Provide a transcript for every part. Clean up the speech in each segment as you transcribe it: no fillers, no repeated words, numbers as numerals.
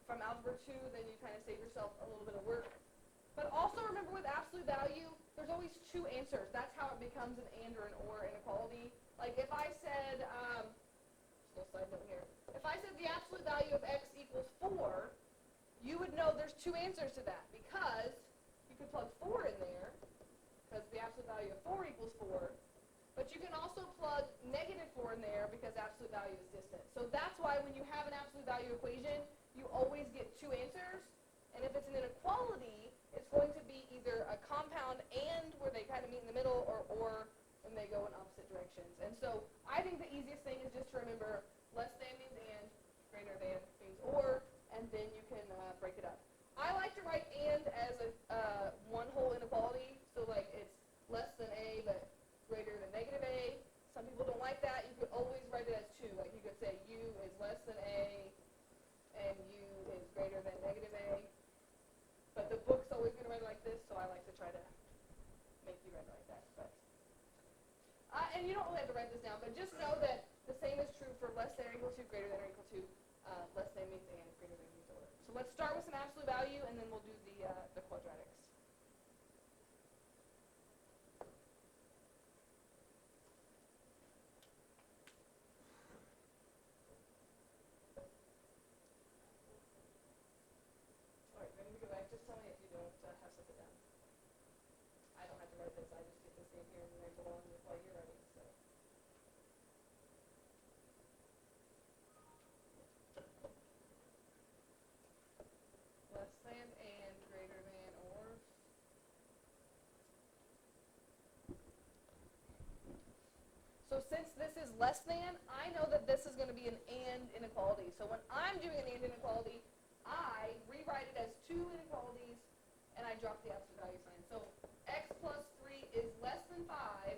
from Algebra 2, then you kind of save yourself a little bit of work. But also remember with absolute value, there's always two answers. That's how it becomes an and or an or inequality. Like if I said, just a little side note here, if I said the absolute value of x equals 4, you would know there's two answers to that because you could plug 4 in there, because the absolute value of 4 equals 4, but you can also plug negative 4 in there because absolute value is distant. So that's why when you have an absolute value equation, you always get two answers, and if it's an inequality, it's going to be either a compound and where they kind of meet in the middle, or when they go in opposite directions. And so I think the easiest thing is just to remember less than means and, greater than means or, and then you can break it up. I like to write and as a one whole inequality, so like it's less than a but greater than negative a. Some people don't like that. You could always write it as two. Like you could say u is less than a and u is greater than negative a. But the book's always going to write it like this, so I like to try to make you write it like that. But and you don't really have to write this down, but just know that the same is true for less than or equal to, greater than or equal to. Less than means and, greater than means or. So let's start with some absolute value, and then we'll do the quadratics. All right, ready to go back? Just tell me if you don't have something down. I don't have to write this. I just get to stand here and write along with while you're writing. So. Less than and greater than or. So since this is less than, I know that this is going to be an and inequality. So when I'm doing an and inequality, I rewrite it as two inequalities, and I drop the absolute value sign. So x plus 3 is less than 5,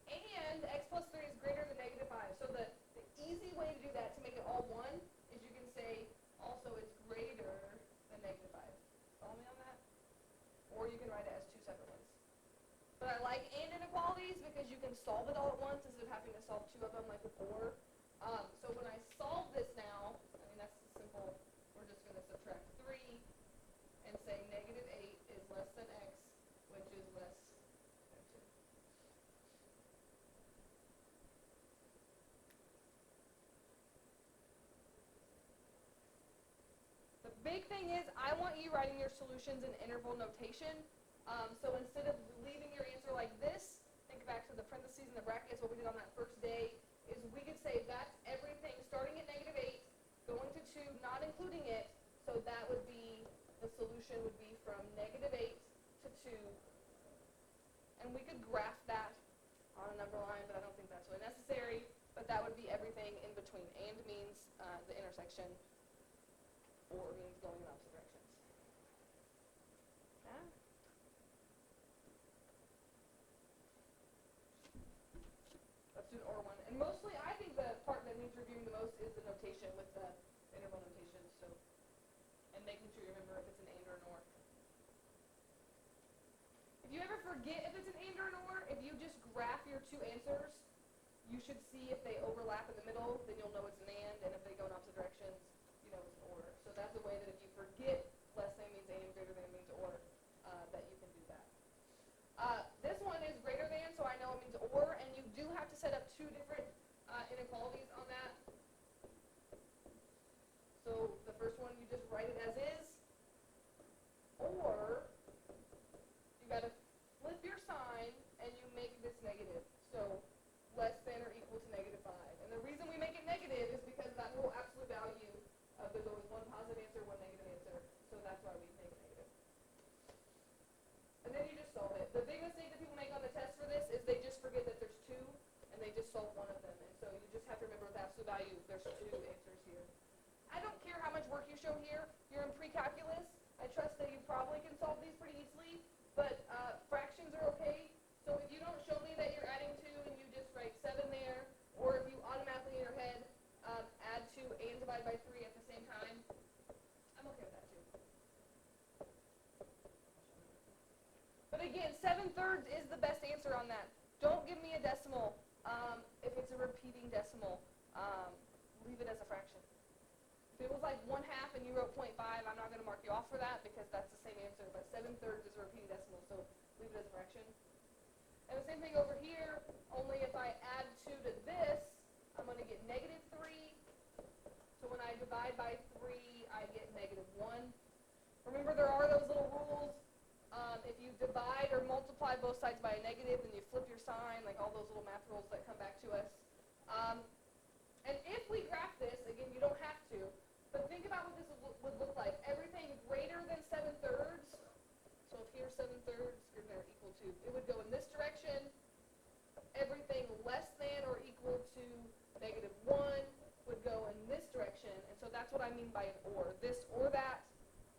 and x plus 3 is greater than negative 5. So the easy way to do that, to make it all one, is you can say also it's greater than negative 5. Follow me on that? Or you can write it as two separate ones. But I like and inequalities because you can solve it all at once instead of having to solve two of them like with or. So when I solve this now, I mean that's simple. We're just going to subtract 3 and say negative 8 is less than x, which is less than 2. The big thing is I want you writing your solutions in interval notation. So instead of leaving your answer like this, think back to the parentheses and the brackets, what we did on that first day, is we could say that's everything starting at negative 8, going to 2, not including it, so that would be, the solution would be from negative 8 to 2. And we could graph that on a number line, but I don't think that's really necessary, but that would be everything in between. And means the intersection, or means going in opposite directions. Okay? Let's do an or one. And mostly, I think the part that needs reviewing the most is the notation with the interval notation. So, and making sure you remember if it's an and or an or. If you ever forget if it's an and or an or, if you just graph your two answers, you should see if they overlap in the middle, then you'll know it's an and if they go in opposite directions, you know it's an or. So that's a way that if you forget less than means and, greater than means or, that you can do that. This one is greater than, so I know it means or, and you do have to set up two different inequalities on that. So the first one, you just write it as is, or you got to flip your sign and you make this negative. So less than or equal to negative 5. And the reason we make it negative is because that whole absolute value, there's always one positive answer, one negative answer, so that's why we make it negative. And then you just solve it. The big mistake that people make on the test for this is they just forget that there's two, and they just solve one of them. And so you just have to remember with absolute value, there's two answers here. I don't care how much work you show here. You're in pre-calculus. I trust that you probably can solve these pretty easily, but fractions are okay. So if you don't show me that you're adding 2 and you just write 7 there, or if you automatically in your head add 2 and divide by 3 at the same time, I'm okay with that too. But again, 7/3 is the best answer on that. Don't give me a decimal. If it's a repeating decimal, leave it as a fraction. If it was like 1/2 and you wrote 0.5, I'm not going to mark you off for that because that's the same answer, but 7/3 is a repeating decimal, so leave it as a fraction. And the same thing over here, only if I add 2 to this, I'm going to get -3. So when I divide by 3, I get -1. Remember, there are those little rules. If you divide or multiply both sides by a negative, then you flip your sign, like all those little math rules that come back to us. And if we graph this, again, you don't have to, but think about what this would look like. Everything greater than 7/3, so if here's 7/3, you're there equal to, it would go in this direction. Everything less than or equal to -1 would go in this direction, and so that's what I mean by an or. This or that,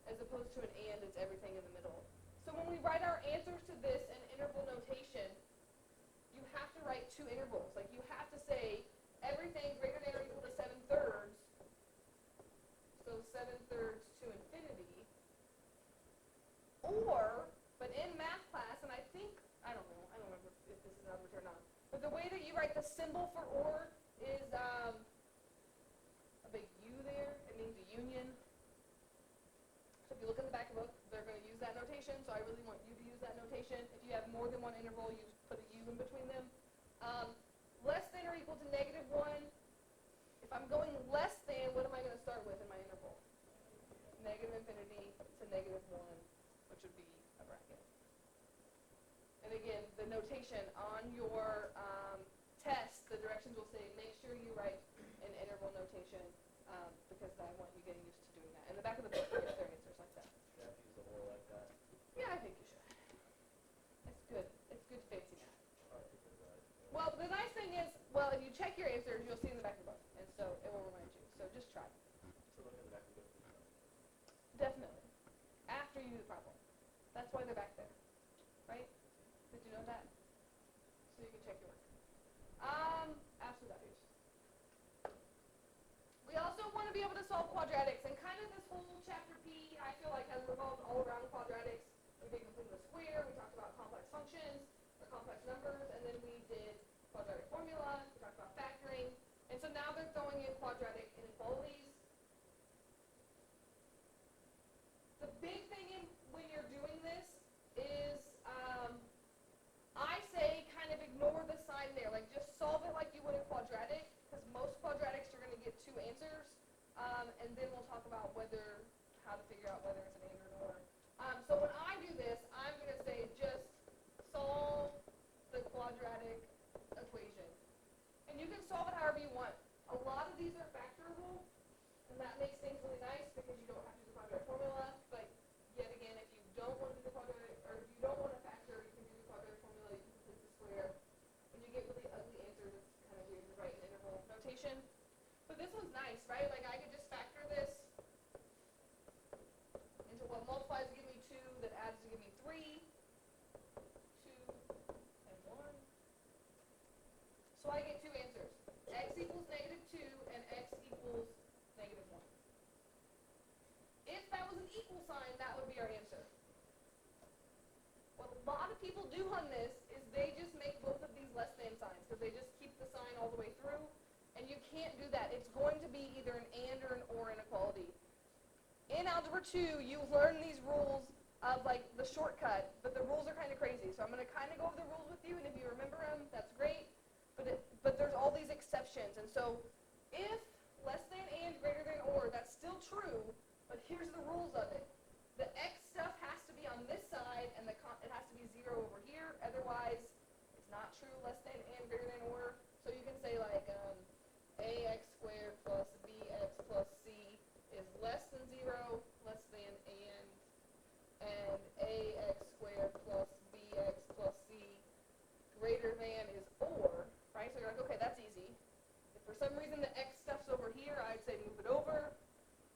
as opposed to an and, it's everything in the middle. So when we write our answers to this in interval notation, you have to write 2 intervals. Like you have to say everything greater than or equal to 7/3, so 7/3 to infinity, or, but in math class, and I don't remember if this is arbitrary or not, but the way that you write the symbol for or is a big U there. It means a union. So if you look in the back of the book, they're going to use that notation, so I really want you to use that notation. If you have more than one interval, you put a U in between them. Less than or equal to -1. If I'm going less than, what am I going to start with in my interval? -infinity to -1, which would be a bracket. And again, the notation on your test, the directions will say, make sure you write an interval notation because I want you getting used to doing that. In the back of the book, you get their answers like that. Should I use the or like that? Yeah, I think you should. It's good. It's good fancy math. Right. Well, the nice thing is, well, if you check your answers, you'll see in the back of the book, and so it will remind you. So just try. So look at the back of the book. Definitely. After you do the problem. That's why they're back there. Right? Did you know that? So you can check your work. Absolute values. We also want to be able to solve quadratics, and kind of this whole chapter P, I feel like, has revolved all around quadratics. We did complete the square, we talked about complex functions, or complex numbers, and then we did quadratic formula, we talked about factoring, and so now they're throwing in quadratic inequalities. The big thing when you're doing this is, I say kind of ignore the sign there, like just solve it like you would a quadratic, because most quadratics you're going to get 2 answers, and then we'll talk about how to figure out whether it's an and or an or. So when I do this, I'm going to say just solve the quadratic equation. And you can solve it however you want. A lot of these are factorable, and that makes things really nice because you don't have to do the quadratic formula. But yet again, if you don't want to do the quadratic, or if you don't want to factor, you can do the quadratic formula, you can complete the square. When you get really ugly answers, it's kind of weird to write an interval notation. But this one's nice, right? Like I could just factor this into what multiplies to give me 2, that adds to give me 3, 2, and 1. So I get 2 answers. X equals -2 and x equals -1. If that was an equal sign, that would be our answer. What a lot of people do on this is they just make both of these less than signs because they just keep the sign all the way through, and you can't do that. It's going to be either an and or an or inequality. In Algebra 2, you learn these rules of like the shortcut, but the rules are kind of crazy. So I'm going to kind of go over the rules with you, and if you remember them, that's great. But there's all these exceptions, and so if less than and greater than or, that's still true, but here's the rules of it. The x stuff has to be on this side, and it has to be 0 over here, otherwise it's not true, less than and greater than or. So you can say like ax squared plus bx plus c is less than 0, less than and ax squared plus bx plus c greater than is or, right? So you're like, okay, that's easy. If for some reason the x stuff's over here, I'd say move it over.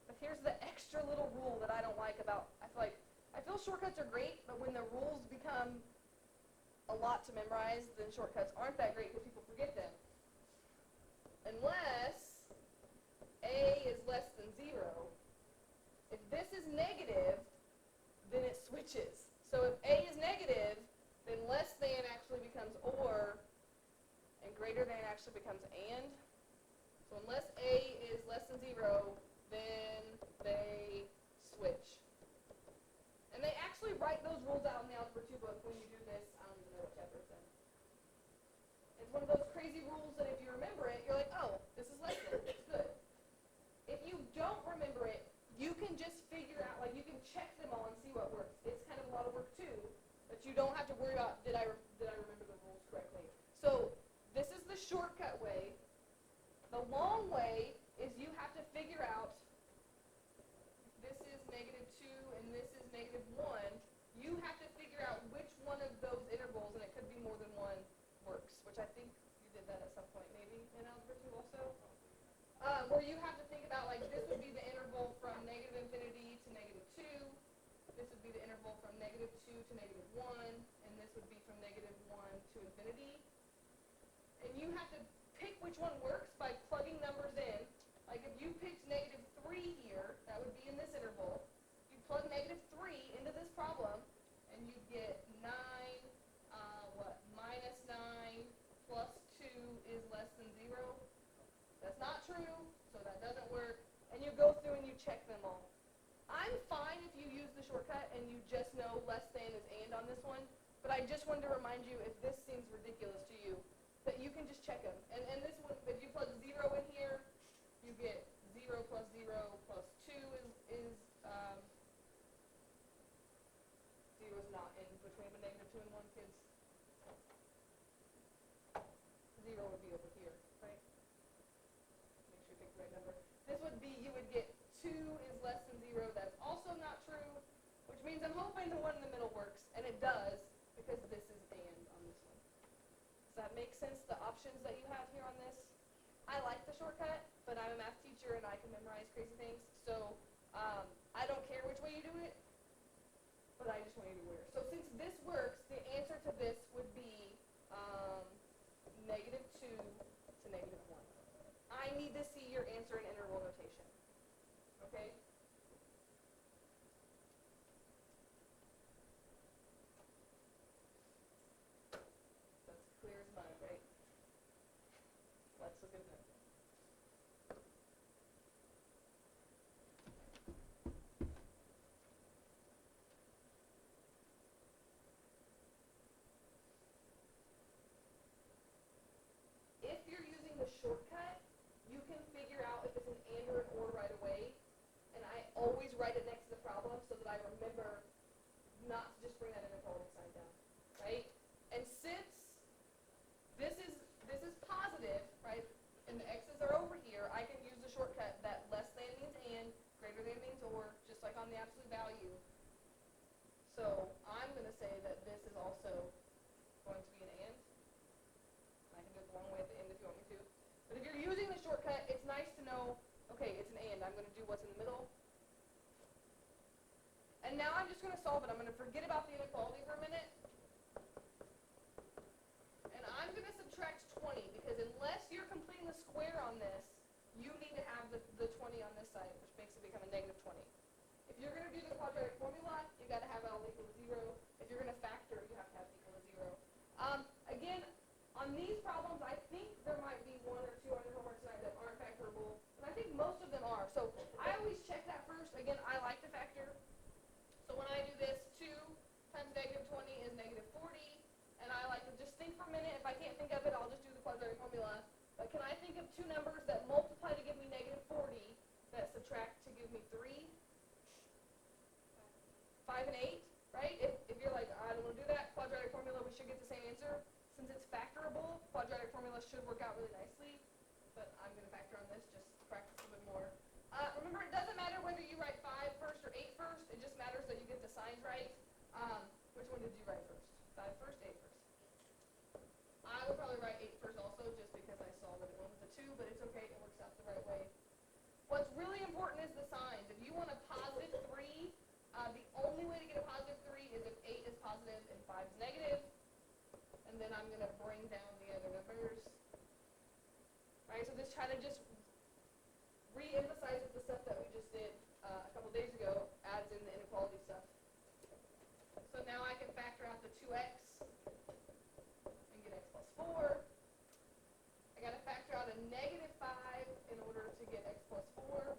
But here's the extra little rule that I don't like about, I feel shortcuts are great, but when the rules become a lot to memorize, then shortcuts aren't that great because people forget them. Unless a is less than 0. If this is negative, then it switches. So if a is negative, then less than actually becomes or, and greater than actually becomes and. So unless a is less than 0, then rules out in the Algebra 2 book when you do this. I don't even know what chapter it's in. It's one of those crazy rules that if you remember it, you're like, oh, this is less than. It's good. If you don't remember it, you can just figure out, like you can check them all and see what works. It's kind of a lot of work too, but you don't have to worry about did I remember the rules correctly. So this is the shortcut way. The long way is you have to figure out this is -2 and this is -1. You have to figure out which one of those intervals, and it could be more than one, works, which I think you did that at some point maybe in Algebra 2 also. Where you have to think about, like, this would be the interval from -infinity to -2. This would be the interval from -2 to -1, and this would be from -1 to infinity. And you have to pick which one works by plugging numbers in. Like if you picked -3 here, that would be in this interval. You plug -3 into this problem, and you get 9, -9 plus 2 is less than 0. That's not true, so that doesn't work. And you go through and you check them all. I'm fine if you use the shortcut and you just know less than is and on this one, but I just wanted to remind you, if this seems ridiculous to you, that you can just check them. And this one, if you plug 0 in here, you get 0 plus 0 plus 2 is 0 is not in between the -2 and 1, kids. 0 would be over here, right? Make sure you pick the right number. This would be, you would get 2 is less than 0. That's also not true, which means I'm hoping the one in the middle works, and it does, because this is and on this one. Does that make sense, the options that you have here on this? I like the shortcut, but I'm a math teacher and I can memorize crazy things, so I don't care which way you do it, but I just want you to aware. So since this works, the answer to this would be -2 to -1. I need to see your answer in interval notation. Okay? That's clear as mud, right? Let's look at that. If you're using the shortcut, you can figure out if it's an and or an or right away. And I always write it next to the problem so that I remember not to just bring that inequality sign down, right? And since this is positive, right, and the x's are over here, I can use the shortcut that less than means and, greater than means or, just like on the absolute value. So I'm going to say that this is also going to be an and. I can do it the long way at the end if you want me to. But if you're using the shortcut, it's nice to know, okay, it's an and. I'm going to do what's in the middle. And now I'm just going to solve it. I'm going to forget about the inequality for a minute. And I'm going to subtract 20, because unless you're completing the square on this, you need to have the 20 on this side, which makes it become a -20. If you're going to do the quadratic formula, you got to have it all equal to 0. If you're going to factor, you have to have it equal to 0. Again, on these problems, I think there might be 1 or 2 on your homework tonight that aren't factorable, and I think most of them are. So I always check that first. Again, I like to factor. So when I do this, 2 times -20 is -40, and I like to just think for a minute. If I can't think of it, I'll just do the quadratic formula. But can I think of 2 numbers that multiply to give me -40, that subtract to give me 3? 5 and 8, right? If you're like, I don't want to do that, quadratic formula, we should get the same answer. Since it's factorable, quadratic formula should work out really nicely. But I'm going to factor on this, just to practice a bit more. Remember, it doesn't matter whether you write 5 first or 8 first. It just matters that you get the signs right. Which one did you write first? 5 first, 8 first? I would probably write 8 first also, just because I saw that it went with the 2, but it's okay. It works out the right way. What's really important is the signs. If you want a +3, the only way to get a +3 is if 8 is positive and 5 is negative. And then I'm going to bring down the other numbers. Right, so this kind of just re-emphasizes the stuff that we just did a couple days ago, adds in the inequality stuff. So now I can factor out the 2x and get x plus 4. I got to factor out a -5 in order to get x plus 4.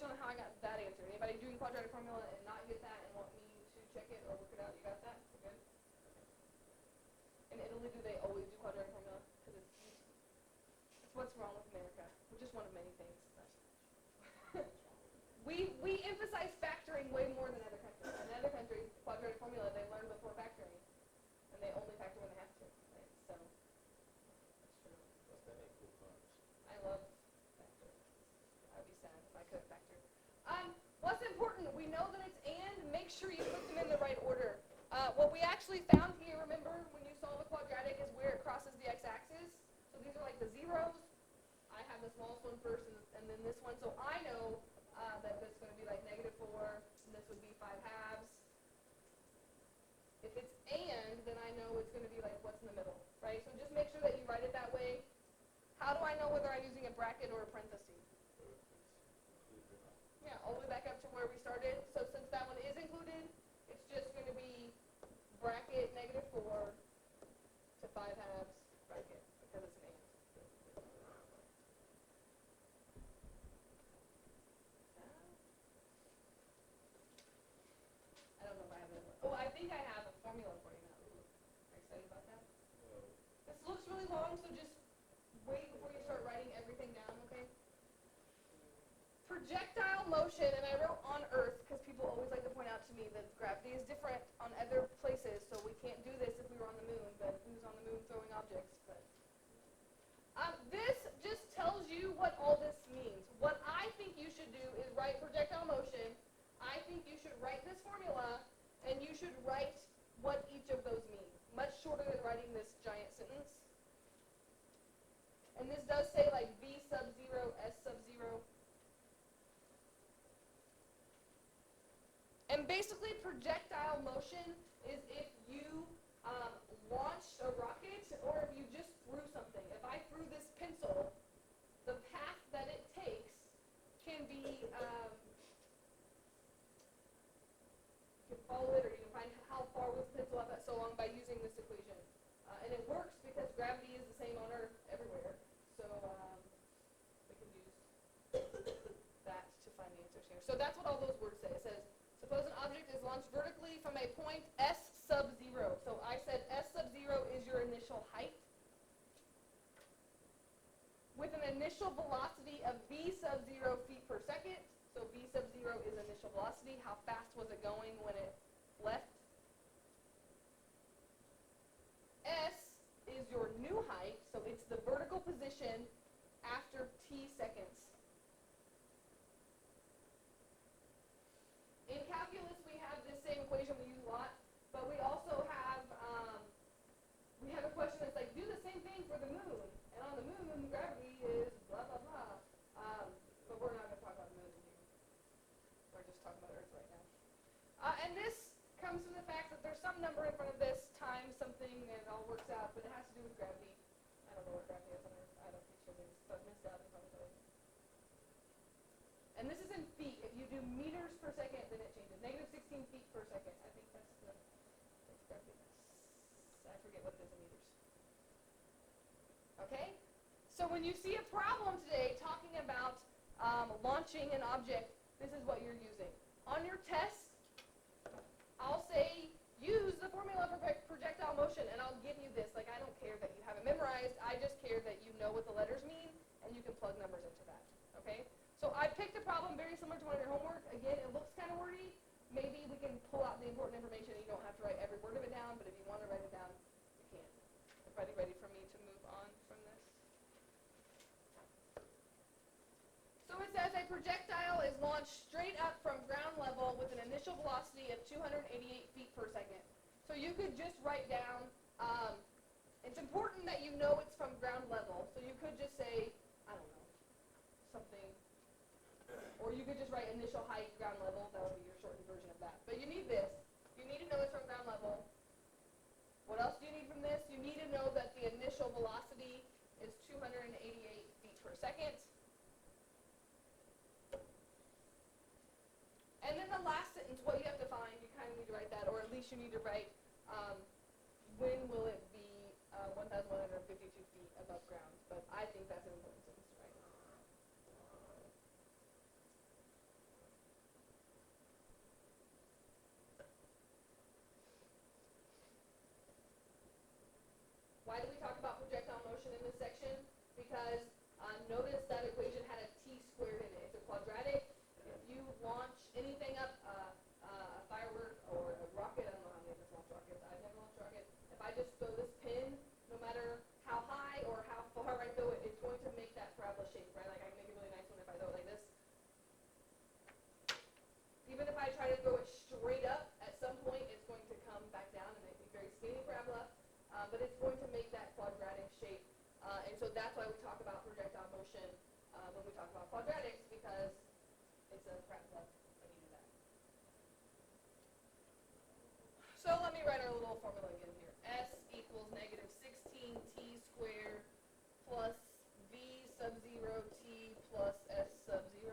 question on how I got that answer? Anybody doing quadratic formula and not get that and want me to check it or work it out? You got that? We're good? In Italy, do they always do quadratic formula? Because it's what's wrong with America, which is one of many things. We emphasize factoring way more than other countries. In other countries, quadratic formula they learn before factoring, and they only factor when they have to. Right? So that's true. Plus they make cool cars. I love factoring. I'd be sad if I couldn't factor. What's important? We know that it's and. Make sure you put them in the right order. What we actually found here, remember, when you solve a quadratic, is where it crosses the x-axis. So these are like the zeros. I have the smallest one first, and then this one. So I know that that's going to be like -4, and this would be 5 halves. If it's and, then I know it's going to be like what's in the middle, right? So just make sure that you write it that way. How do I know whether I'm using a bracket or a parenthesis? Yeah, all the way back up to where we started. So since that one is included, it's just going to be bracket -4 to 5 halves bracket because it's an and. I don't know if I have it. Oh, I think I have a formula for you now. Are you excited about that? This looks really long, so just wait before you start writing everything down, okay? Projectile motion, and I wrote on Earth because people always like to point out to me that gravity is different on other places, so we can't do this if we were on the moon, but who's on the moon throwing objects? But this just tells you what all this means. What I think you should do is write projectile motion. I think you should write this formula, and you should write what each of those mean. Much shorter than writing this giant sentence. And this does say like V sub 0, S sub 0. And basically projectile motion is if you launched a rocket or if you just threw something. If I threw this pencil, the path that it takes can be, you can follow it or you can find how far was the pencil up at so long by using this equation. And it works because gravity is the same on Earth everywhere. So we can use that to find the answers here. So that's what all those words say. It says, suppose an object is launched vertically from a point S sub 0. So I said S sub 0 is your initial height. With an initial velocity of V sub 0 feet per second. So V sub 0 is initial velocity. How fast was it going when it left? S is your new height. So it's the vertical position after T seconds. In calculus, we have this same equation we use a lot, but we also have a question that's like, do the same thing for the moon. And on the moon, gravity is blah, blah, blah. But we're not going to talk about the moon here. We're just talking about Earth right now. And this comes from the fact that there's some number in front of this times something, and it all works out, but it has to do with gravity. I don't know what gravity is on Earth. I don't teach physics, but Miss Dowd is probably. And this is in feet. If you do meters per second, then it changes. -16 feet per second. I think that's gravity. I forget what it is in meters. Okay? So when you see a problem today talking about launching an object, this is what you're using. On your test, I'll say, use the formula for projectile motion, and I'll give you this. Like, I don't care that you have it memorized. I just care that you know what the letters mean, and you can plug numbers into that. Okay? So I picked a problem very similar to one of your homework. Again, it looks kind of wordy. Maybe we can pull out the important information, and you don't have to write every word of it down, but if you want to write it down, you can. Everybody ready for me to move on from this? So it says a projectile is launched straight up from ground level with an initial velocity of 288 feet per second. So you could just write down, it's important that you know it's from ground level. So you could just say, I don't know, something. Or you could just write initial height, ground level. That would be your shortened version of that. But you need this. You need to know it's from ground level. What else do you need from this? You need to know that the initial velocity is 288 feet per second. And then the last sentence, what you have to find, you kind of need to write that, or at least you need to write when will it be 1,152 feet above ground. But I think that's an important sentence to write. Why do we talk about projectile motion in this section? Because notice that equation had a t squared in it. It's a quadratic. If you launch anything up, a firework or a rocket, I don't know how many of us launch rockets. I've never launched a rocket. If I just throw this pin, no matter how high or how far I throw it, it's going to make that parabola shape, right? Like I can make a really nice one if I throw it like this. Even if I try to throw it straight up, at some point it's going to come back down and make a very skinny parabola, but it's going to make that quadratic shape. And so that's why we talk about projectile motion when we talk about quadratics, because it's a parabola when you do that. So let me write our little formula again here. S equals negative 16 t squared plus v sub 0 t plus s sub 0.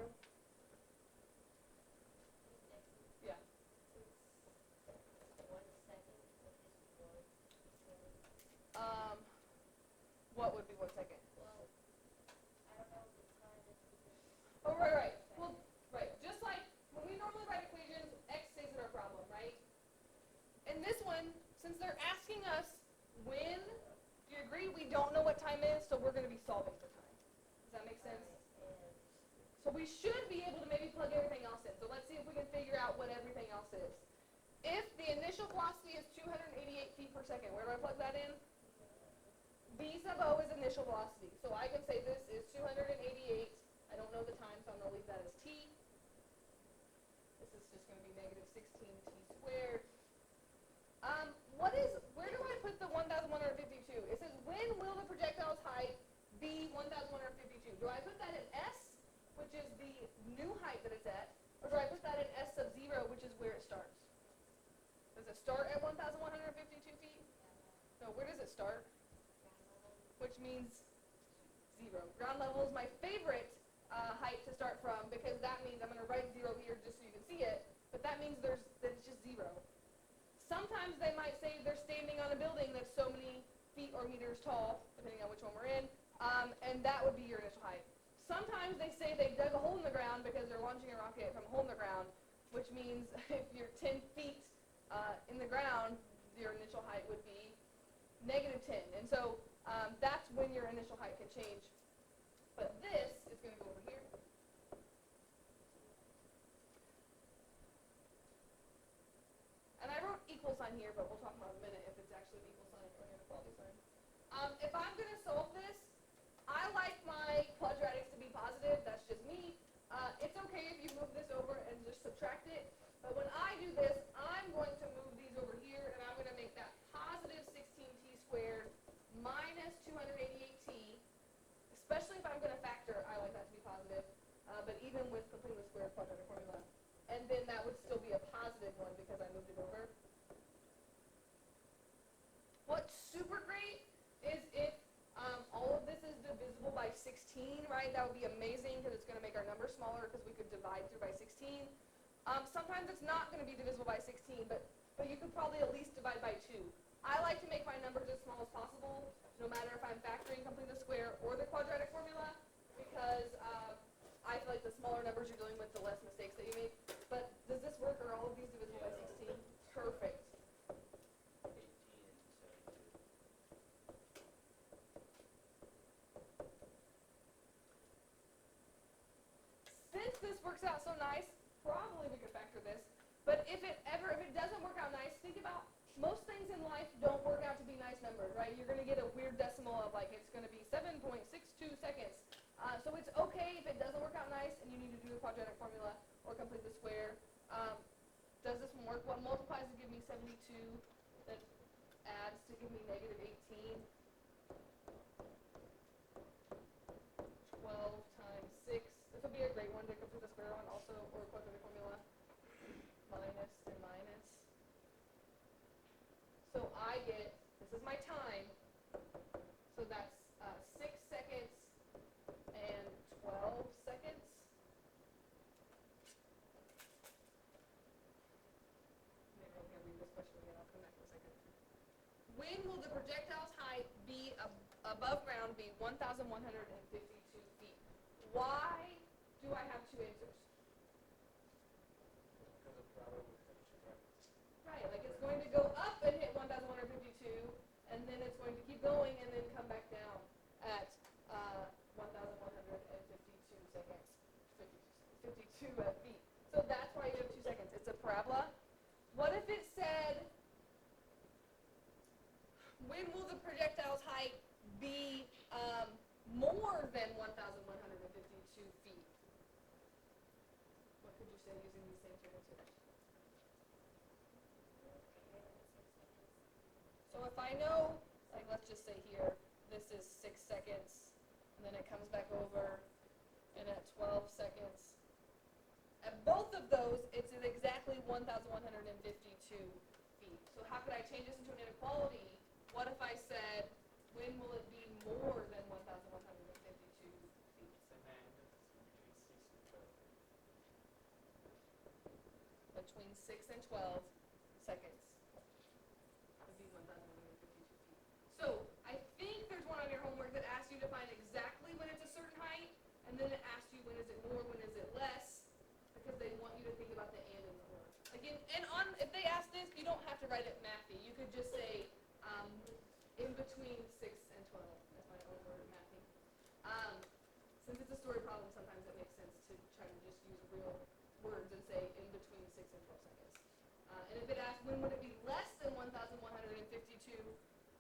Yeah. What would be 1 second? Oh, right. Well, right. Just like when we normally write equations, x stays in our problem, right? In this one, since they're asking us when, do you agree? We don't know what time is, so we're going to be solving for time. Does that make sense? So we should be able to maybe plug everything else in. So let's see if we can figure out what everything else is. If the initial velocity is 288 feet per second, where do I plug that in? V sub O is initial velocity. So I can say this is 288. I don't know the time, so I'm going to leave that as t. This is just going to be negative 16 t squared. Where do I put the 1,152? It says, when will the projectile's height be 1,152? Do I put that in s, which is the new height that it's at, or do I put that in s sub 0, which is where it starts? Does it start at 1,152 feet? No, where does it start? Which means 0. Ground level is my favorite height to start from, because that means I'm going to write 0 here just so you can see it, but that means that it's just 0. Sometimes they might say they're standing on a building that's so many feet or meters tall, depending on which one we're in, and that would be your initial height. Sometimes they say they dug a hole in the ground because they're launching a rocket from a hole in the ground, which means if you're 10 feet in the ground, your initial height would be negative 10. And so that's when your initial height can change. But this is going to go over here. And I wrote equal sign here, but we'll talk about in a minute if it's actually an equal sign or an inequality sign. If I'm going to solve this, I like my quadratics to be positive. That's just me. It's okay if you move this over and just subtract it. But when I do this, I'm going to move these over here, and I'm going to make that positive 16t squared minus 288t. Especially if I'm going to factor, I like that to be positive. But even with completely squared quadratic formula. And then that would still be a positive one because I moved it over. What's super great is if all of this is divisible by 16, right? That would be amazing because it's going to make our number smaller because we could divide through by 16. Sometimes it's not going to be divisible by 16, but you could probably at least divide by 2. I like to make my numbers as small as possible, no matter if I'm factoring completely the square or the quadratic formula, because I feel like the smaller numbers you're dealing with, the less mistakes that you make. But does this work? Are all of these divisible by 16? Perfect. 18 and 72. Since this works out so nice, probably we could factor this. But if it doesn't work out nice, think about most things in life don't work out to be nice numbers, right? You're going to get a weird decimal of like it's going to be 7.62 seconds. So it's okay if it doesn't work out nice and you need to do the quadratic formula or complete the square. Does this one work? What multiplies to give me 72? That adds to give me negative 18. 12 times 6. This would be a great one to complete the square on also, or quadratic formula. Minus and minus. So I get, this is my time, so that's 6 seconds and 12 seconds. Maybe I'm going to read this question again, I'll come back in a second. When will the projectile's height be above ground be 1,152 feet? Why do I have two answers? Because of probably finishing right. Right, like it's going to go up and hit 1,152, and then it's going to keep going feet. So that's why you have 2 seconds. It's a parabola. What if it said, when will the projectile's height be more than 1,152 feet? What could you say using these same two answers? So if I know, like let's just say here, this is 6 seconds, and then it comes back over, and at 12 seconds, at both of those, it's at exactly 1,152 feet. So how could I change this into an inequality? What if I said, when will it be more than 1,152 feet? Between 6 and 12 seconds would be 1,152 feet. So I think there's one on your homework that asks you to find exactly when it's a certain height, and then it asks you when is it more, when is it less, because they want you to think about the and the or. Like if they ask this, you don't have to write it mathy. You could just say in between 6 and 12. That's my own word, mathy. Since it's a story problem, sometimes it makes sense to try to just use real words and say in between 6 and 12 seconds. And if it asks when would it be less than 1,152,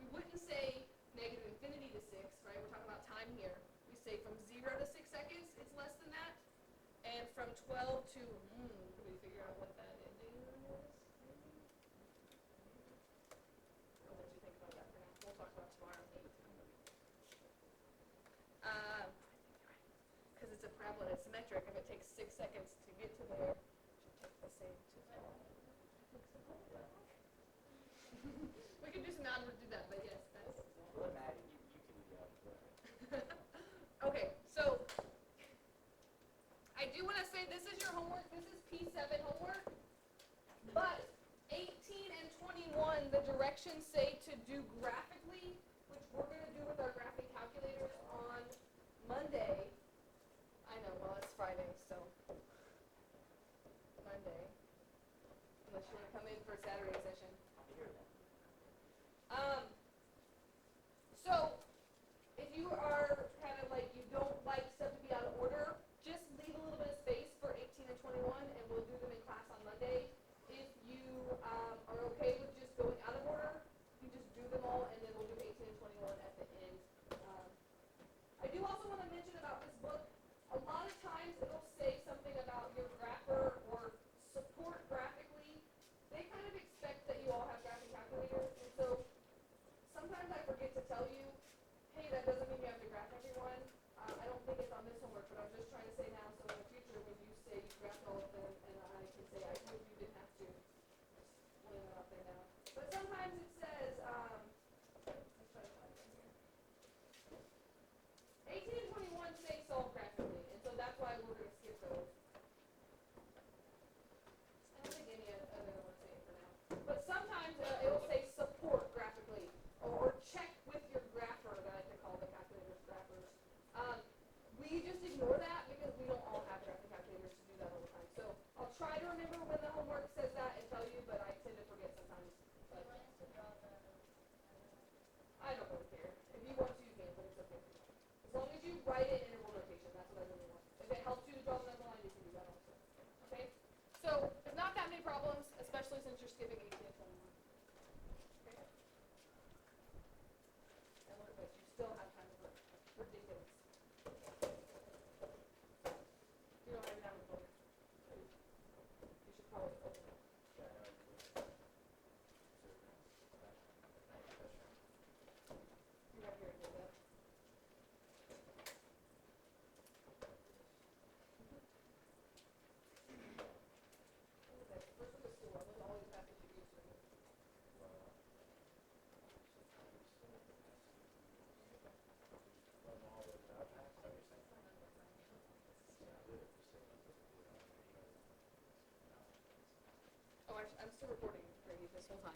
we wouldn't say negative infinity to 6, right? We're talking about time here. We say from 0 to 6 seconds, it's less than that. And from 12 to, can we figure out what that ending is? I'll let you think about that for now. We'll talk about tomorrow. Because it's a parabola, it's symmetric. If it takes 6 seconds to get to there, it should take the same to we could do some algebra to do that, but yes, that's... Well, Maddie, you can do that. Okay, so I do want to say this is your homework. This is P7 homework. But 18 and 21, the directions say to do graphically, which we're going to do with our graphing calculators on Monday. I know, well, it's Friday, so Monday. Unless you want to come in for a Saturday session. I'll be here then. So if you are kind of like, you don't like stuff to be out of order, just leave a little bit of space for 18 and 21, and we'll do them in class on Monday. If you are okay with just going out of order, you just do them all, and then we'll do 18 and 21 at the end. I do also want to mention about this book, a lot of times it'll say something about your grapher or support graphically. They kind of expect that you all have graphing calculators, and so sometimes I forget to tell you, hey, that doesn't mean you have to graph everyone. I don't think it's on this homework, but I'm just trying to say now, so in the future when you say you graphed all of them, and I can say I told you didn't have to. Just laying it out there now. But sometimes it says, let's try to find it here. 18 and 21 say solve graphically, and so that's why we're going to skip those. I don't think any other ones say it for now. But sometimes it'll say support graphically, or check with your grapher, that I like to call the calculators graphers. We just ignore that because we don't all have graphing calculators to do that all the time. So I'll try to remember when the homework says that and tell you, but I tend to forget sometimes. But I don't really care. If you want to, you can, but it's okay. As long as you write it in interval notation, that's what I really want. If it helps you to draw the number line, you can do that also. Okay? So there's not that many problems, especially since you're skipping 18 and 21. Okay? And look, but you still have time to work. Ridiculous. You don't have it down the book. You should probably open it. Yeah, I know. You have your agenda. Okay, first one is school. Those always have to be used for you. Oh, I'm still recording for you this whole time.